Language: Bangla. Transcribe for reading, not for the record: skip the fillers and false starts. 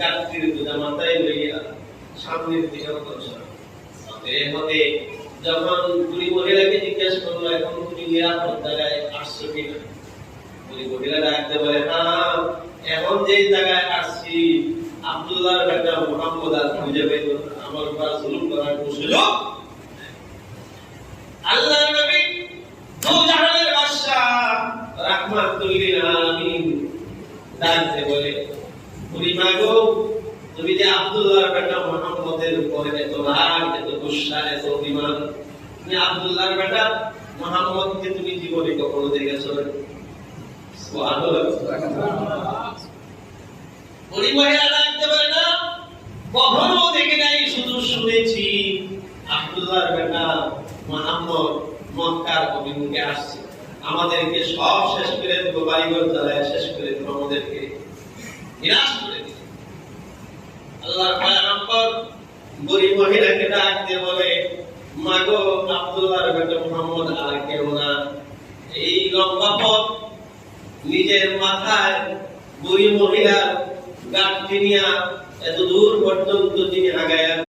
গাত্রীর বোঝা মাথায় লইয়া সামনের দিকে অগ্রসর হতে যখন বুড়ি মহিলাকে জিজ্ঞেস করলো এখন তুমি নিরাপদ জায়গায় আসছো কিনা, বুড়ি মহিলা ডাকতে বলে হ্যাঁ এখন যে জায়গায় আসছি আব্দুল্লাহর বেটা মুহাম্মদ আর খুঁজে পেল আমার উপর জুলুম করার সুযোগ। আল্লাহর নবী দু জাহানের বাদশা রাহমাতুল লিল আলামিন ডাকতে বলে বুড়ি মা গো তুমি যে আব্দুল্লাহর বেটা মুহাম্মদের উপরে এত রাগ এত গুসা এত অভিমান, তুমি আব্দুল্লাহর বেটা মুহাম্মদকে তুমি জীবনে কখনো দেখেছো? সুবহানাল্লাহ। বুড়ি মহিলা ডাকতে পারে না কখনো দেখে নাই, শুধু শুনেছি আব্দুল্লাহর বেটা মুহাম্মদ মক্কার অভিমুখে আসছে, আমাদেরকে সব শেষ করে দেব, বাড়িঘর জ্বালায় শেষ করে দেব, আমাদেরকে নিরাশ করে দেব। আল্লাহর পয়গম্বর বুড়ি মহিলাকে ডাক দিয়ে বলে মাগো আব্দুল্লাহর বেটা মুহাম্মদ আর কেউ না, এই লম্বা পথ নিজের মাথায় বুড়ি মহিলার গাঁটটি নিয়ে এত দূর পর্যন্ত তিনি আগায়া